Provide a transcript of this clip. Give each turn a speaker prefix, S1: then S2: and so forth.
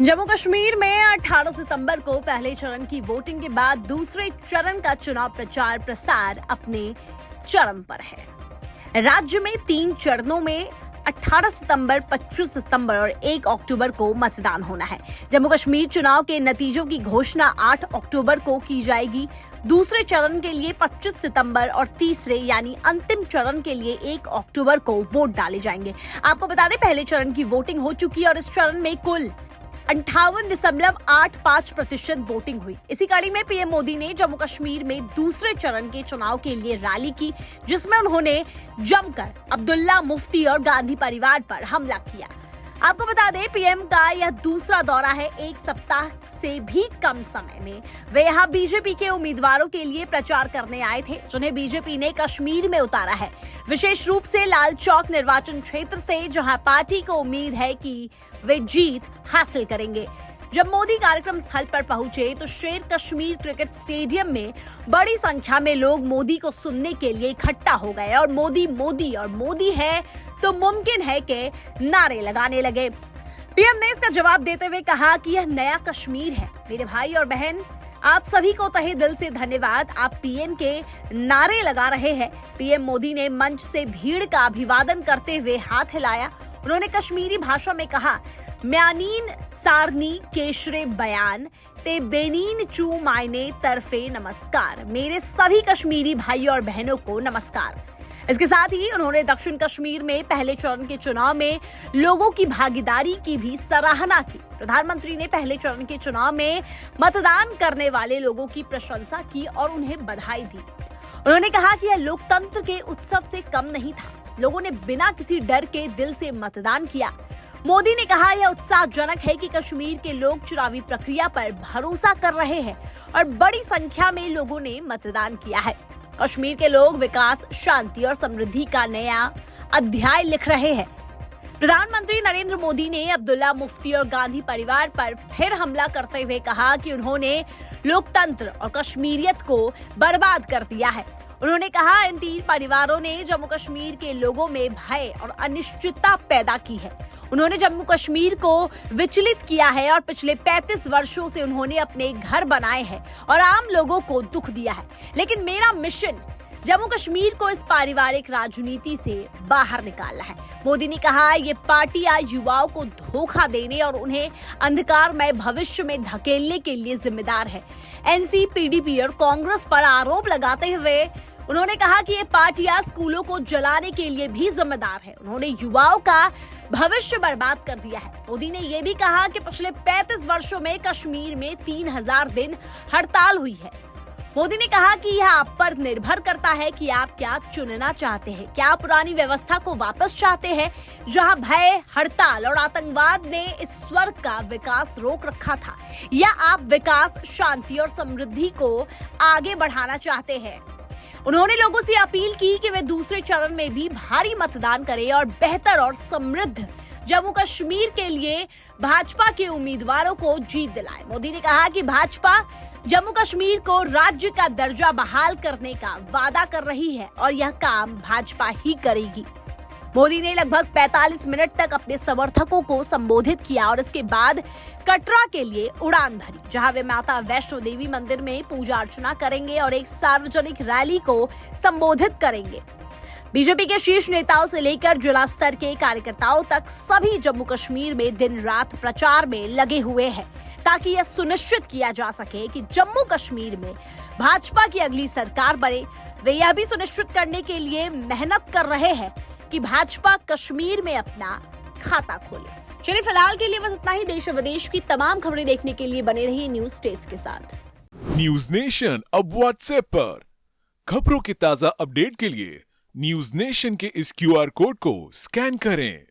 S1: जम्मू कश्मीर में 18 सितंबर को पहले चरण की वोटिंग के बाद दूसरे चरण का चुनाव प्रचार प्रसार अपने चरम पर है। राज्य में 3 चरणों में 18 सितंबर, 25 सितंबर और 1 अक्टूबर को मतदान होना है। जम्मू कश्मीर चुनाव के नतीजों की घोषणा 8 अक्टूबर को की जाएगी। दूसरे चरण के लिए 25 सितंबर और तीसरे यानी अंतिम चरण के लिए 1 अक्टूबर को वोट डाले जाएंगे। आपको बता दें, पहले चरण की वोटिंग हो चुकी है और इस चरण में कुल 58.85% वोटिंग हुई। इसी कड़ी में पीएम मोदी ने जम्मू कश्मीर में दूसरे चरण के चुनाव के लिए रैली की, जिसमें उन्होंने जमकर अब्दुल्ला मुफ्ती और गांधी परिवार पर हमला किया। आपको बता दें, पीएम का यह दूसरा दौरा है। 1 सप्ताह से भी कम समय में वे यहाँ बीजेपी के उम्मीदवारों के लिए प्रचार करने आए थे, जिन्हें बीजेपी ने कश्मीर में उतारा है, विशेष रूप से लाल चौक निर्वाचन क्षेत्र से, जहां पार्टी को उम्मीद है कि वे जीत हासिल करेंगे। जब मोदी कार्यक्रम स्थल पर पहुंचे तो शेर कश्मीर क्रिकेट स्टेडियम में बड़ी संख्या में लोग मोदी को सुनने के लिए इकट्ठा हो गए और मोदी मोदी और मोदी है तो मुमकिन है के नारे लगाने लगे। पीएम ने इसका जवाब देते हुए कहा कि यह नया कश्मीर है। मेरे भाई और बहन, आप सभी को तहे दिल से धन्यवाद। आप पीएम के नारे लगा रहे हैं। पीएम मोदी ने मंच से भीड़ का अभिवादन करते हुए हाथ हिलाया। उन्होंने कश्मीरी भाषा में कहा, म्यानीन सारनी केशरे बयान ते बेनीन चू मायने तरफे नमस्कार। मेरे सभी कश्मीरी भाइयों और बहनों को नमस्कार। इसके साथ ही उन्होंने दक्षिण कश्मीर में पहले चरण के चुनाव में लोगों की भागीदारी की भी सराहना की। प्रधानमंत्री ने पहले चरण के चुनाव में मतदान करने वाले लोगों की प्रशंसा की और उन्हें बधाई दी। उन्होंने कहा कि यह लोकतंत्र के उत्सव से कम नहीं था। लोगों ने बिना किसी डर के दिल से मतदान किया। मोदी ने कहा, यह उत्साहजनक है कि कश्मीर के लोग चुनावी प्रक्रिया पर भरोसा कर रहे हैं और बड़ी संख्या में लोगों ने मतदान किया है। कश्मीर के लोग विकास, शांति और समृद्धि का नया अध्याय लिख रहे हैं। प्रधानमंत्री नरेंद्र मोदी ने अब्दुल्ला मुफ्ती और गांधी परिवार पर फिर हमला करते हुए कहा कि उन्होंने लोकतंत्र और कश्मीरियत को बर्बाद कर दिया है। उन्होंने कहा, इन 3 परिवारों ने जम्मू कश्मीर के लोगों में भय और अनिश्चितता पैदा की है। उन्होंने जम्मू कश्मीर को विचलित किया है और पिछले 35 वर्षों से उन्होंने अपने घर बनाए हैं और आम लोगों को दुख दिया है। लेकिन मेरा मिशन जम्मू कश्मीर को इस पारिवारिक राजनीति से बाहर निकालना है। मोदी ने कहा, ये पार्टियां युवाओं को धोखा देने और उन्हें अंधकारमय भविष्य में धकेलने के लिए जिम्मेदार है। एनसी, पीडीपी और कांग्रेस पर आरोप लगाते हुए उन्होंने कहा कि ये पार्टियां स्कूलों को जलाने के लिए भी जिम्मेदार है। उन्होंने युवाओं का भविष्य बर्बाद कर दिया है। मोदी ने यह भी कहा कि पिछले 35 वर्षों में कश्मीर में 3000 दिन हड़ताल हुई है। मोदी ने कहा कि यह आप पर निर्भर करता है कि आप क्या चुनना चाहते हैं। क्या आप पुरानी व्यवस्था को वापस चाहते हैं, जहां भय, हड़ताल और आतंकवाद ने इस स्वर्ग का विकास रोक रखा था, या आप विकास, शांति और समृद्धि को आगे बढ़ाना चाहते हैं। उन्होंने लोगों से अपील की कि वे दूसरे चरण में भी भारी मतदान करें और बेहतर और समृद्ध जम्मू कश्मीर के लिए भाजपा के उम्मीदवारों को जीत दिलाए। मोदी ने कहा कि भाजपा जम्मू कश्मीर को राज्य का दर्जा बहाल करने का वादा कर रही है और यह काम भाजपा ही करेगी। मोदी ने लगभग 45 मिनट तक अपने समर्थकों को संबोधित किया और इसके बाद कटरा के लिए उड़ान भरी, जहां वे माता वैष्णो देवी मंदिर में पूजा अर्चना करेंगे और एक सार्वजनिक रैली को संबोधित करेंगे। बीजेपी के शीर्ष नेताओं से लेकर जिला स्तर के कार्यकर्ताओं तक सभी जम्मू कश्मीर में दिन रात प्रचार में लगे हुए हैं, ताकि यह सुनिश्चित किया जा सके कि जम्मू कश्मीर में भाजपा की अगली सरकार बने। वे यह भी सुनिश्चित करने के लिए मेहनत कर रहे हैं कि भाजपा कश्मीर में अपना खाता खोले। चलिए, फिलहाल के लिए बस इतना ही। देश और विदेश की तमाम खबरें देखने के लिए बने रहिए न्यूज स्टेट्स के साथ।
S2: न्यूज नेशन अब व्हाट्सएप पर खबरों की ताजा अपडेट के लिए न्यूज नेशन के इस QR कोड को स्कैन करें।